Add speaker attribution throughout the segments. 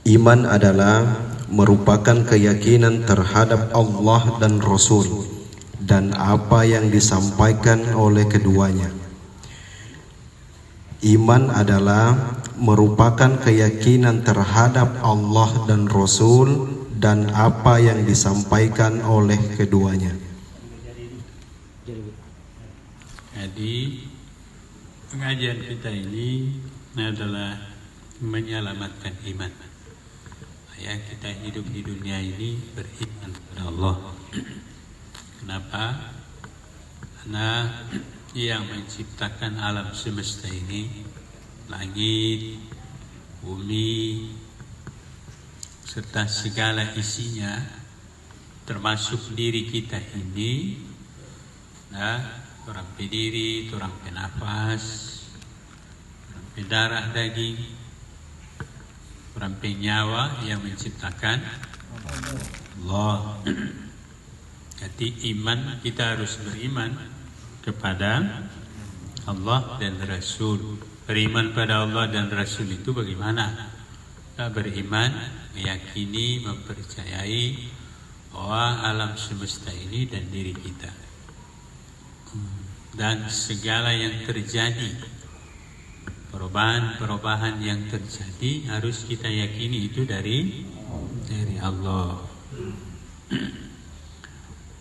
Speaker 1: Iman adalah merupakan keyakinan terhadap Allah dan Rasul dan apa yang disampaikan oleh keduanya. Iman adalah merupakan keyakinan terhadap Allah dan Rasul dan apa yang disampaikan oleh keduanya.
Speaker 2: Jadi pengajian kita ini adalah menyelamatkan iman. Ya, kita hidup di dunia ini beriman kepada Allah. Kenapa? Karena yang menciptakan alam semesta ini, langit, bumi, serta segala isinya, termasuk diri kita ini, orang berdiri, orang bernafas, orang berdarah daging, orang bernyawa, yang menciptakan Allah. Jadi iman, kita harus beriman kepada Allah dan Rasul. Beriman pada Allah dan Rasul itu bagaimana? Kita beriman, meyakini, mempercayai bahwa alam semesta ini dan diri kita, dan segala yang terjadi, perubahan-perubahan yang terjadi, harus kita yakini itu dari Allah.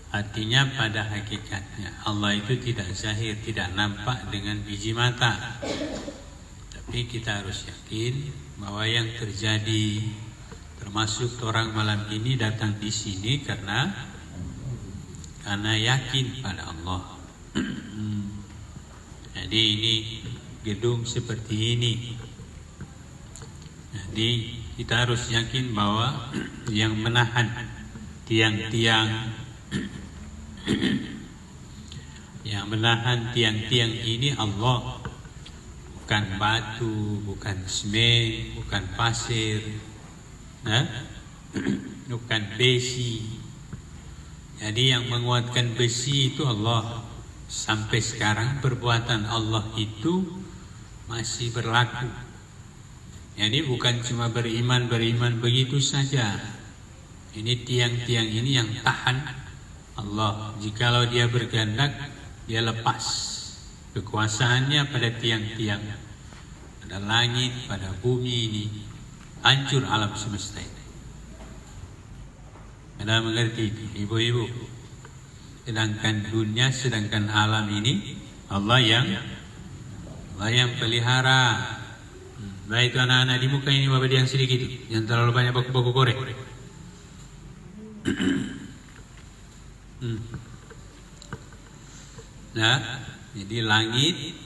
Speaker 2: Artinya pada hakikatnya Allah itu tidak zahir, tidak nampak dengan biji mata. Tapi kita harus yakin bahwa yang terjadi, termasuk orang malam ini datang di sini karena yakin pada Allah. Jadi ini gedung seperti ini. Jadi kita harus yakin bahwa yang menahan tiang-tiang, yang menahan tiang-tiang ini Allah, bukan batu, bukan semen, bukan pasir, bukan besi. Jadi yang menguatkan besi itu Allah. Sampai sekarang perbuatan Allah itu masih berlaku. Jadi bukan cuma beriman begitu saja. Ini tiang-tiang ini yang tahan Allah. Jikalau dia berkehendak, dia lepas kekuasaannya pada tiang-tiang, pada langit, pada bumi ini. Hancur alam semesta ini. Anda mengerti itu, ibu-ibu? Sedangkan dunia, sedangkan alam ini Allah yang pelihara. Baik itu anak-anak di muka ini, bapak yang sedikit, yang terlalu banyak baku-baku korek. Nah, jadi langit,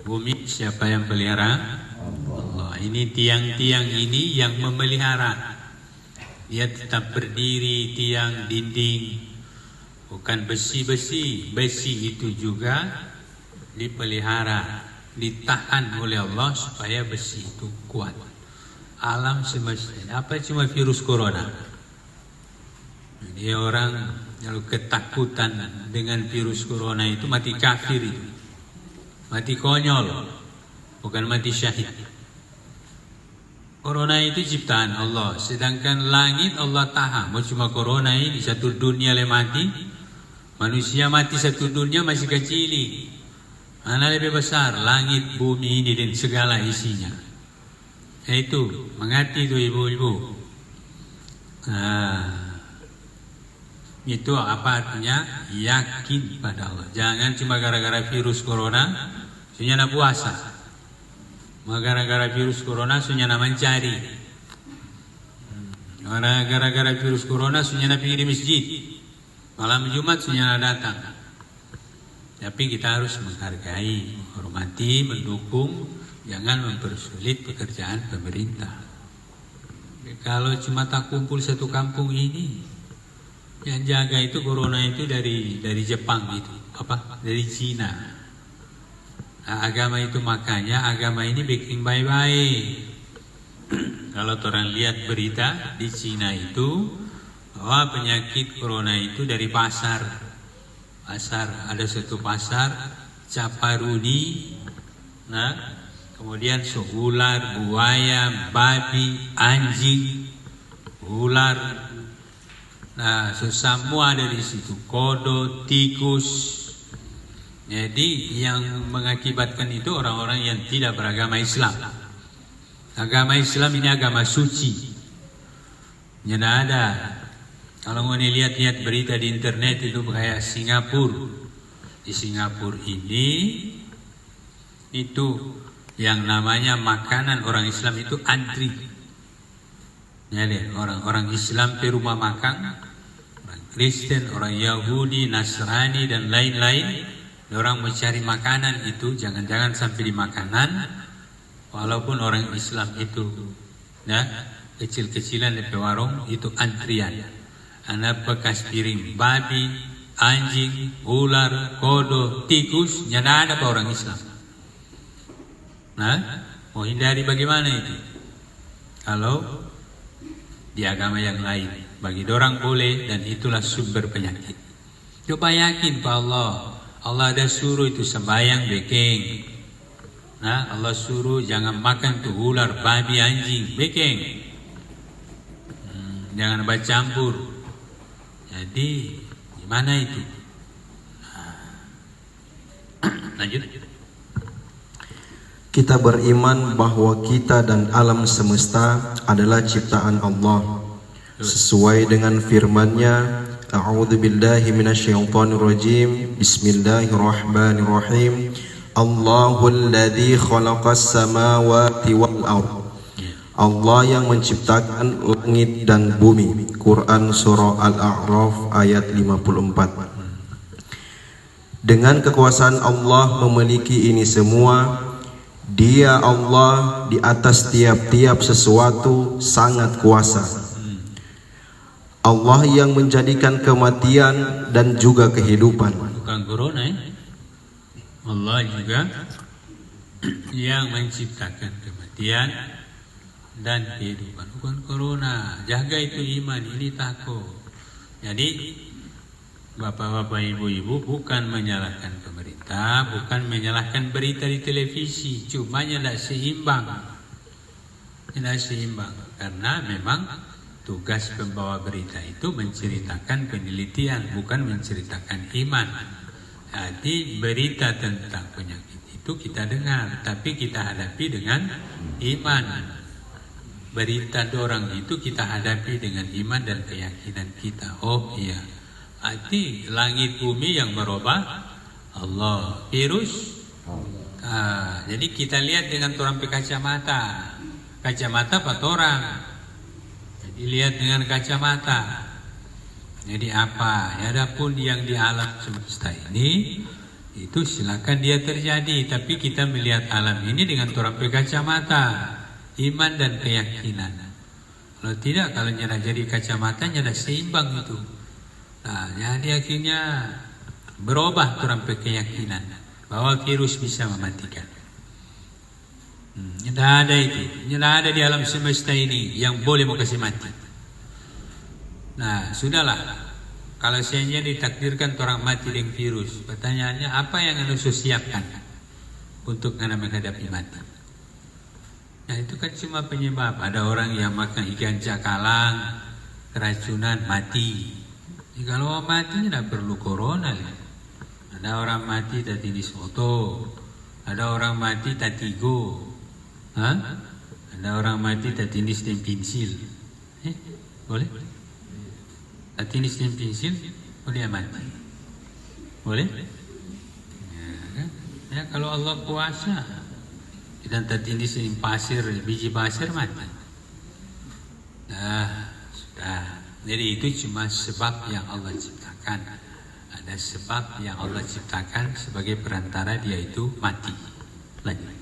Speaker 2: bumi, siapa yang pelihara? Allah. Ini tiang-tiang ini yang memelihara. Dia tetap berdiri, tiang, dinding, bukan besi-besi. Besi itu juga dipelihara, ditahan oleh Allah supaya besi itu kuat. Alam semesta, apa cuma virus corona? Jadi orang kalau ketakutan dengan virus corona itu mati kafir itu. Mati konyol, bukan mati syahid. Corona itu ciptaan Allah, sedangkan langit Allah tahan. Mau cuma corona ini satu dunia le mati, manusia mati satu dunia masih kecil. Mana lebih besar, langit, bumi ini dan segala isinya. Itu mengerti itu ibu-ibu. Itu apa artinya? Yakin pada Allah. Jangan cuma gara-gara virus corona sunyana puasa. Gara-gara virus corona sunyana mencari. Gara-gara virus corona sunyana pergi di masjid. Malam Jumat sunyana datang. Tapi kita harus menghargai, menghormati, mendukung, jangan mempersulit pekerjaan pemerintah. Kalau cuma tak kumpul satu kampung ini, yang jaga itu corona itu dari Jepang itu, dari Cina. Nah, agama itu makanya agama ini bikin baik-baik. Kalau orang lihat berita di Cina itu bahwa penyakit corona itu dari pasar. Ada satu pasar Caparuni, kemudian ular, buaya, babi, anjing, ular, nah semua ada di situ, kodo, tikus. Jadi yang mengakibatkan itu orang-orang yang tidak beragama Islam. Agama Islam ini agama suci. Tidak ada. Kalau mau lihat-lihat berita di internet itu kayak Singapura. Di Singapura ini itu yang namanya makanan orang Islam itu antri. Jadi orang-orang Islam ke rumah makan, orang Kristen, orang Yahudi, Nasrani dan lain-lain, orang mencari makanan itu jangan-jangan sampai di makanan, walaupun orang Islam itu ya kecil-kecilan di warung itu antrian. Anak bekas piring babi, anjing, ular, kodo, tikus, nyana ada orang Islam. Nah, mau hindari bagaimana itu? Kalau di agama yang lain, bagi orang boleh dan itulah sumber penyakit. Coba yakin Pak Allah ada suruh itu sembahyang bekeng. Nah, Allah suruh jangan makan tuh ular, babi, anjing, bekeng. Jangan bercampur. Jadi gimana itu? Lanjut.
Speaker 1: Kita beriman bahwa kita dan alam semesta adalah ciptaan Allah. Sesuai dengan firman-Nya, A'udzu billahi minasyaitonir rajim. Bismillahirrahmanirrahim. Allahul ladzi khalaqas samawati wal ardh. Allah yang menciptakan langit dan bumi. Quran surah Al-A'raf ayat 54. Dengan kekuasaan Allah memiliki ini semua. Dia Allah di atas tiap-tiap sesuatu sangat kuasa. Allah yang menjadikan kematian dan juga kehidupan.
Speaker 2: Bukan corona ya. Allah juga yang menciptakan kematian dan kehidupan. Bukan corona. Jaga itu iman, ini takut. Jadi Bapak-bapak, ibu-ibu bukan menyalahkan pemerintah, bukan menyalahkan berita di televisi, cuma tidak seimbang. Tidak seimbang karena memang tugas pembawa berita itu menceritakan penelitian, bukan menceritakan iman. Jadi berita tentang penyakit itu kita dengar, tapi kita hadapi dengan iman. Berita orang itu kita hadapi dengan iman dan keyakinan kita. Oh iya, arti langit bumi yang merubah Allah, virus. Jadi kita lihat dengan orang kacamata. Kacamata 4 orang. Jadi lihat dengan kacamata. Jadi apa? Ya, adapun yang di alam semesta ini itu silakan dia terjadi, tapi kita melihat alam ini dengan orang kacamata, iman dan keyakinan. Kalau tidak, kalau nyala jadi kacamata nyala seimbang itu. Nah, jadi akhirnya berubah orang keyakinan bahwa virus bisa mematikan. Tidak ada itu, tidak ada di alam semesta ini yang boleh mau kasih mati. Nah, sudahlah. Kalau seandainya ditakdirkan orang mati dengan virus, pertanyaannya apa yang Anda siapkan untuk Anda menghadapi mati? Nah, itu kan cuma penyebab. Ada orang yang makan ikan cakalang, keracunan, mati. Jadi kalau mati tidak perlu corona. Ada orang mati tak tinis foto, ada orang mati tak tigo, ada orang mati tak tinis dan pensil. Boleh? Tak tinis dan pensil boleh mati? Boleh? Ya, kan? Ya, kalau Allah kuasa dan tak tinis dan pasir, biji pasir mati. Nah, sudah. Jadi itu cuma sebab yang Allah ciptakan. Ada sebab yang Allah ciptakan sebagai perantara dia itu mati. Lanjut.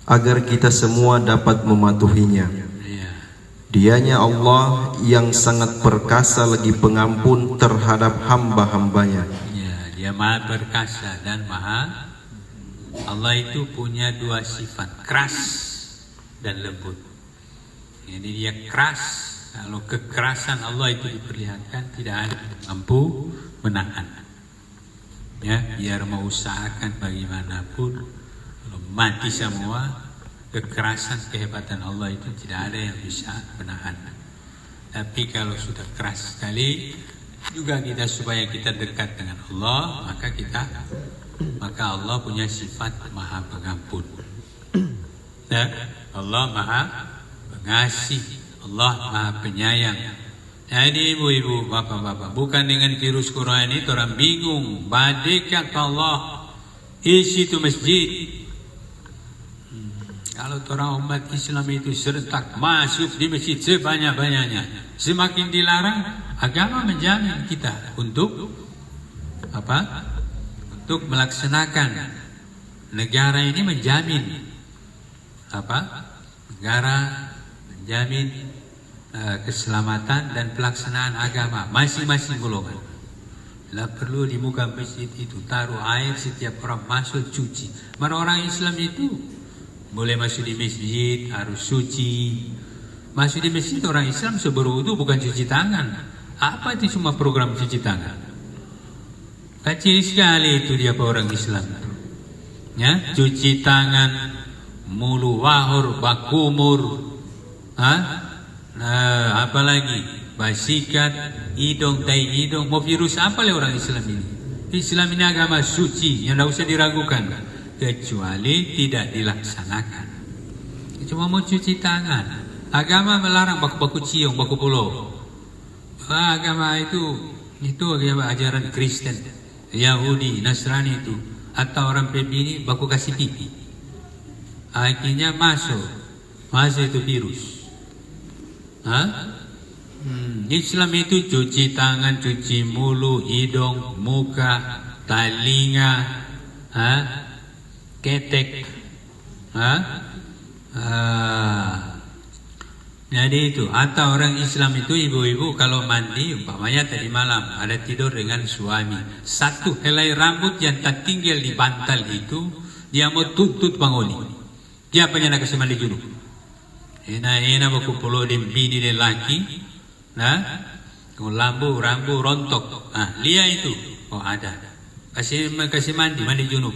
Speaker 1: Agar kita semua dapat mematuhinya. Dianya Allah yang sangat perkasa lagi pengampun terhadap hamba-hambanya.
Speaker 2: Ya, dia maha perkasa dan maha. Allah itu punya 2 sifat, keras dan lembut. Jadi dia keras. Kalau kekerasan Allah itu diperlihatkan, tidak ada yang mampu menahan. Ya, biar mau usahakan bagaimanapun, Kalau mati semua, kekerasan kehebatan Allah itu tidak ada yang bisa menahan. Tapi kalau sudah keras sekali, juga kita supaya kita dekat dengan Allah, maka Allah punya sifat Maha Pengampun. Ya, Allah Maha Pengasih, Allah Maha Penyayang. Jadi ibu-ibu, bapak-bapak, bukan dengan virus corona ini orang bingung. Badekat Allah, isi itu masjid. Kalau orang umat Islam itu serentak masuk di masjid sebanyak-banyaknya, semakin dilarang, agama menjamin kita untuk apa? Untuk melaksanakan. Negara ini menjamin apa? Negara menjamin keselamatan dan pelaksanaan agama masing-masing golongan. Tidak perlu di muka masjid itu taruh air setiap orang masuk cuci. Mana orang Islam itu boleh masuk di masjid harus suci. Masuk di masjid orang Islam seberwudu bukan cuci tangan. Apa itu cuma program cuci tangan? Kecil sekali itu dia orang Islam. Ya, cuci tangan, mulu wahur, bakumur, apalagi basikat, hidung, tai hidung, mau virus apa le orang Islam ini? Islam ini agama suci yang tidak usah diragukan, kecuali tidak dilaksanakan. Cuma mau cuci tangan. Agama melarang baku-baku cium, baku pulau. Agama itu agama ajaran Kristen, Yahudi, Nasrani itu, atau orang Pebini baku kasih pipi. Akhirnya masuk itu virus. Islam itu cuci tangan, cuci mulut, hidung, muka, telinga, ketek, jadi itu. Atau orang Islam itu ibu-ibu kalau mandi, umpamanya tadi malam ada tidur dengan suami, satu helai rambut yang tertinggal di bantal itu dia mau tuntut pangoli. Dia pengen kasih mandi junub. Ena baku pulau di bini de laki, lambu rambu rontok. Lihat itu, ada. Kasih mandi junub.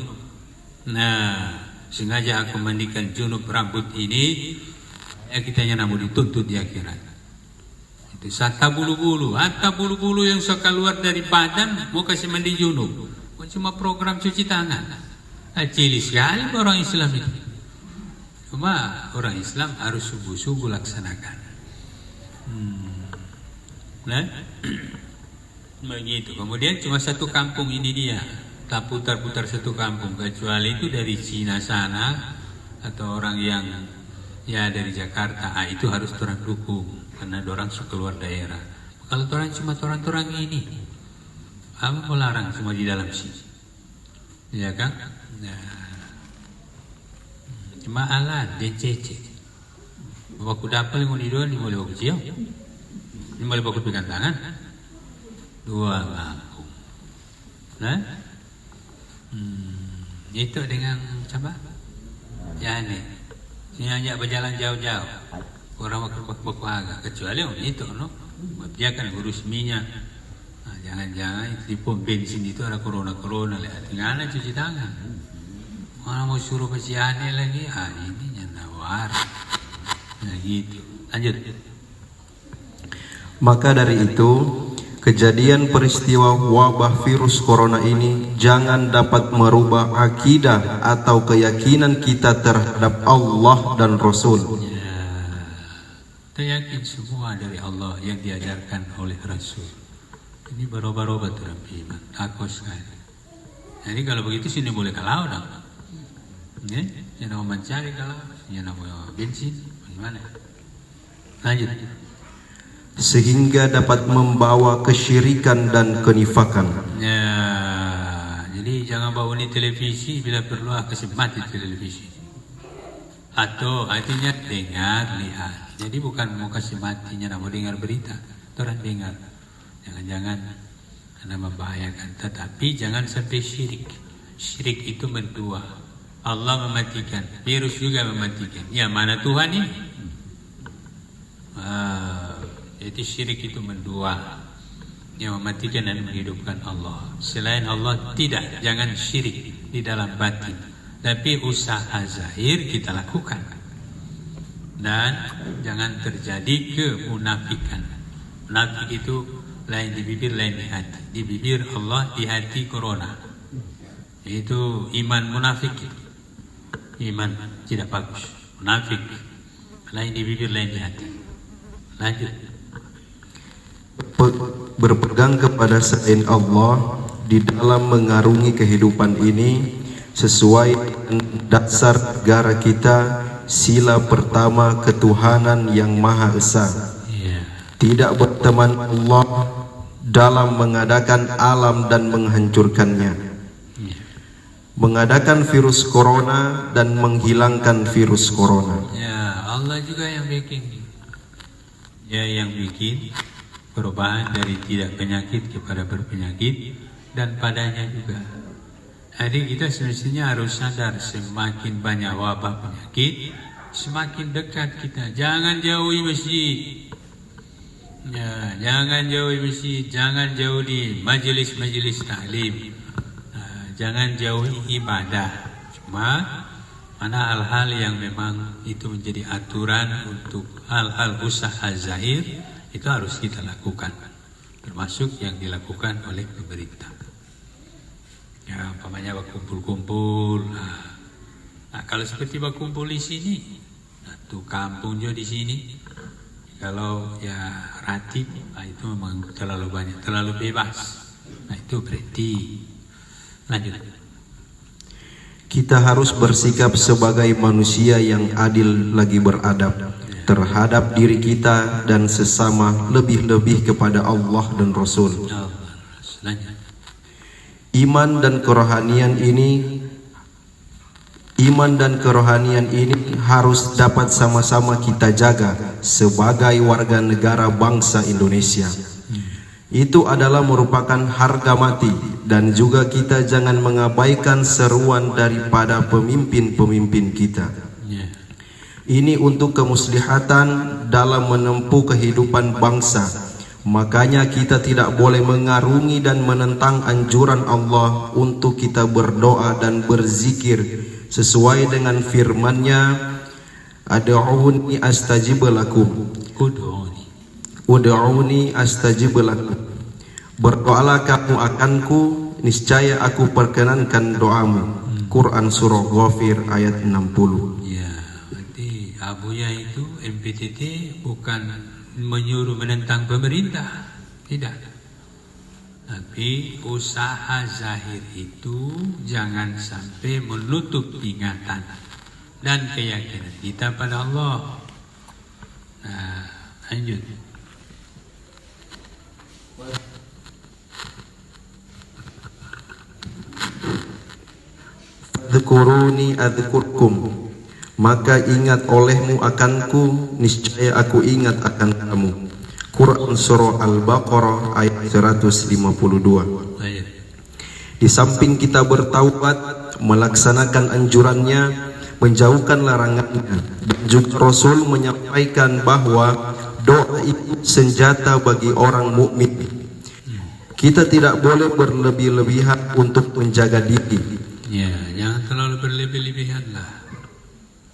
Speaker 2: Sengaja aku mandikan junub rambut ini, kita yang mau dituntut di akhirat. Itu hatta bulu-bulu yang suka keluar dari badan mau kasih mandi junub. Cuma program cuci tangan. Cili sekali orang Islam itu. Cuma orang Islam harus subuh-subuh laksanakan. Begitu. Kemudian cuma satu kampung ini dia, tak putar-putar satu kampung. Kecuali itu dari Cina sana atau orang yang dari Jakarta, itu harus orang dukung karena orang suka keluar daerah. Kalau orang cuma orang ini, apa mau larang cuma di dalam sini, ya kan? Cuma alat DCC. Baku dapal yang di dua, ni boleh baku cium, ni boleh baku pegang tangan, dua kampung. Itu dengan coba, ya nih, ini hanya berjalan jauh-jauh. Orang baku agak, kecuali itu, dia kan urus minyak. Jangan-jangan di pom bensin itu ada corona, tinggal cuci tangan. Orang mau suruh pesiannya lagi, ini nyanawar. Gitu. Lanjut.
Speaker 1: Maka dari itu, kejadian peristiwa wabah virus corona ini jangan dapat merubah akidah atau keyakinan kita terhadap Allah dan Rasul.
Speaker 2: Kita yakin semua dari Allah yang diajarkan oleh Rasul. Ini baru-baru orang iman, takut sekali. Jadi kalau begitu sini boleh kalau dong. Yang mau mencari kalau, yang mau bensin, bagaimana? Lanjut.
Speaker 1: Sehingga dapat membawa kesyirikan dan kenifakan.
Speaker 2: Jadi jangan bawa ini televisi, bila perlu kasih mati televisi. Atau artinya dengar, lihat. Jadi bukan mau kasih matinya, mau dengar berita, orang dengar. Jangan-jangan karena membahayakan. Tetapi jangan sampai syirik. Syirik itu berdua. Allah mematikan, virus juga mematikan. Ya mana Tuhan ini? Jadi syirik itu mendua, yang mematikan dan menghidupkan Allah. Selain Allah tidak, jangan syirik di dalam batin. Tapi usaha zahir kita lakukan. Dan jangan terjadi kemunafikan. Munafik itu lain di bibir, lain di hati. Di bibir Allah, di hati corona. Itu iman munafik. Iman tidak bagus. Munafik lain di bibir, lain di hati. Lanjut.
Speaker 1: Berpegang kepada selain Allah di dalam mengarungi kehidupan ini sesuai dengan dasar negara kita, sila pertama ketuhanan yang Maha Esa. Tidak berteman Allah dalam mengadakan alam dan menghancurkannya, mengadakan virus corona dan menghilangkan virus corona.
Speaker 2: Ya, Allah juga yang bikin. Dia yang bikin perubahan dari tidak penyakit kepada berpenyakit, dan padanya juga. Jadi kita semestinya harus sadar, semakin banyak wabah penyakit, semakin dekat kita. Jangan jauhi masjid. Ya, jangan jauhi masjid, jangan jauh di majelis-majelis taklim. Jangan jauhi ibadah. Cuma mana hal-hal yang memang itu menjadi aturan untuk hal-hal usaha zahir, itu harus kita lakukan, termasuk yang dilakukan oleh pemerintah. Ya, umpamanya berkumpul-kumpul. Nah, kalau seperti berkumpul di sini, satu kampung juga di sini. Kalau ya ratib, itu memang terlalu banyak, terlalu bebas. Nah, itu berarti. Lanjut.
Speaker 1: Kita harus bersikap sebagai manusia yang adil lagi beradab terhadap diri kita dan sesama, lebih-lebih kepada Allah dan Rasul. Iman dan kerohanian ini harus dapat sama-sama kita jaga sebagai warga negara bangsa Indonesia. Itu adalah merupakan harga mati, dan juga kita jangan mengabaikan seruan daripada pemimpin-pemimpin kita. Ini untuk kemuslihatan dalam menempuh kehidupan bangsa. Makanya kita tidak boleh mengarungi dan menentang anjuran Allah untuk kita berdoa dan berzikir sesuai dengan firman-Nya, Ad'uni astajib lakum. Ud'uni astajib lakum. Berdoalah kamu akanku, niscaya aku perkenankan doamu. Quran surah Ghafir ayat 60.
Speaker 2: Ya, berarti abunya itu MPTT bukan menyuruh menentang pemerintah, tidak. Tapi usaha zahir itu jangan sampai menutup ingatan dan keyakinan kita pada Allah. Nah, lanjut.
Speaker 1: Dzkuruni adzkurkum, maka ingat olehmu akanku, niscaya aku ingat akan kamu. Quran surah Al-Baqarah ayat 152. Di samping kita bertaubat, melaksanakan anjurannya, menjauhkan larangannya, dan juga Rasul menyampaikan bahwa doa itu senjata bagi orang mukmin. Kita tidak boleh berlebih-lebihan untuk menjaga diri.
Speaker 2: Ya, jangan terlalu berlebih-lebihan lah.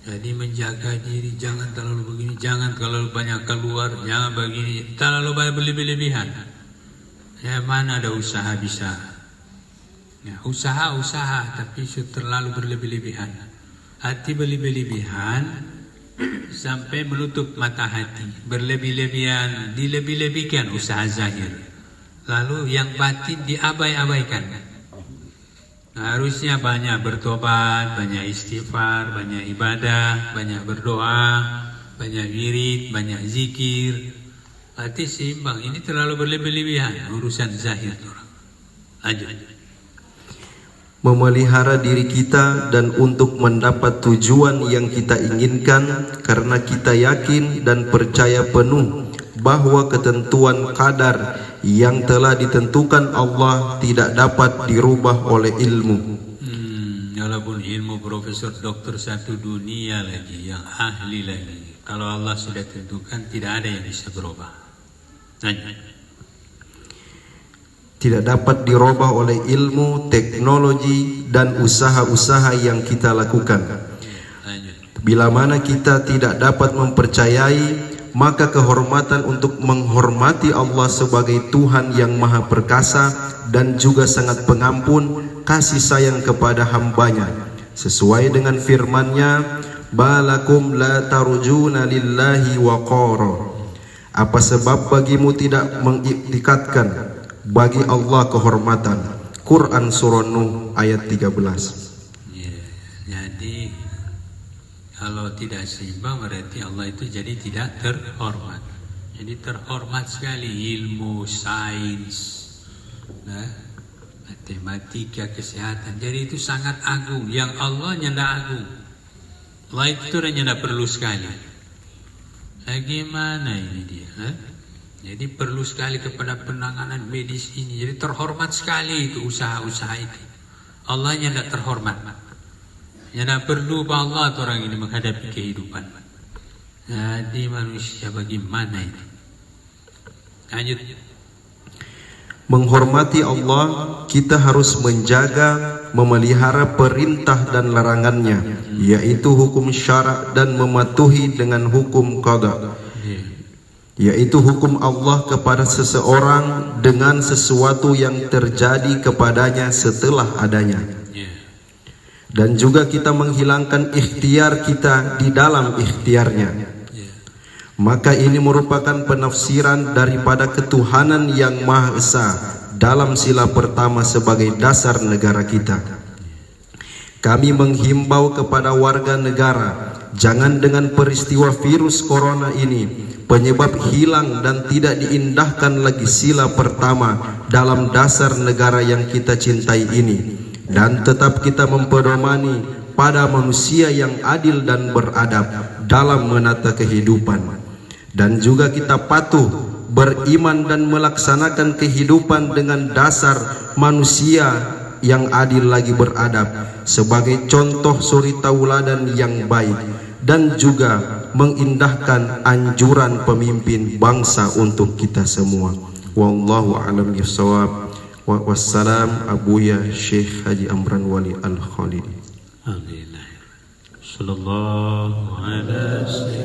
Speaker 2: Jadi menjaga diri, jangan terlalu begini, jangan terlalu banyak keluar, jangan begini, terlalu banyak berlebih-lebihan. Ya, mana ada usaha bisa. Ya, usaha, tapi terlalu berlebih-lebihan. Hati berlebih-lebihan sampai menutup mata hati. Berlebih-lebihan, dilebih-lebihkan usaha zahir. Lalu yang batin diabai-abaikan. Nah, harusnya banyak bertobat, banyak istighfar, banyak ibadah, banyak berdoa, banyak wirid, banyak zikir. Berarti seimbang. Ini terlalu berlebih-lebihan urusan zahir orang. Lanjut.
Speaker 1: Memelihara diri kita dan untuk mendapat tujuan yang kita inginkan, karena kita yakin dan percaya penuh bahwa ketentuan qadar yang telah ditentukan Allah tidak dapat dirubah oleh ilmu.
Speaker 2: Walaupun ilmu profesor doktor satu dunia lagi, yang ahli lagi, kalau Allah sudah tentukan tidak ada yang bisa berubah.
Speaker 1: tidak dapat dirubah oleh ilmu, teknologi, dan usaha-usaha yang kita lakukan. Bila mana kita tidak dapat mempercayai, maka kehormatan untuk menghormati Allah sebagai Tuhan yang Maha Perkasa dan juga sangat pengampun, kasih sayang kepada hambanya, sesuai dengan firman-Nya, balakum la tarjuna lillahi waqara. Apa sebab bagimu tidak mengiktikatkan bagi Allah kehormatan? Quran surah Nuh ayat 13.
Speaker 2: Ya, jadi kalau tidak seimbang berarti Allah itu jadi tidak terhormat. Jadi terhormat sekali ilmu, sains, nah, matematika, kesehatan. Jadi itu sangat agung. Yang Allah nyanda agung. Allah itu nyanda perlu sekali. Bagaimana ini dia? Jadi perlu sekali kepada penanganan medis ini. Jadi terhormat sekali itu usaha-usaha itu. Allah nyanda terhormat. Nyanda perlu bahwa Allah orang ini menghadapi kehidupan. Jadi manusia bagaimana itu? Lanjut.
Speaker 1: Menghormati Allah, kita harus menjaga, memelihara perintah dan larangannya, yaitu hukum syarak, dan mematuhi dengan hukum qada, yaitu hukum Allah kepada seseorang dengan sesuatu yang terjadi kepadanya setelah adanya. Dan juga kita menghilangkan ikhtiar kita di dalam ikhtiarnya. Maka ini merupakan penafsiran daripada ketuhanan yang Maha Esa dalam sila pertama sebagai dasar negara kita. Kami menghimbau kepada warga negara, jangan dengan peristiwa virus corona ini, penyebab hilang dan tidak diindahkan lagi sila pertama dalam dasar negara yang kita cintai ini, dan tetap kita mempedomani pada manusia yang adil dan beradab dalam menata kehidupan. Dan juga kita patuh beriman dan melaksanakan kehidupan dengan dasar manusia yang adil lagi beradab sebagai contoh suri tauladan yang baik, dan juga mengindahkan anjuran pemimpin bangsa untuk kita semua. Wallahu a'lam bishawab. Wassalam, Abuya Syekh Haji Amran Wali Al-Khalidi.
Speaker 2: Alhamdulillah. Sallallahu alaihi wasallam.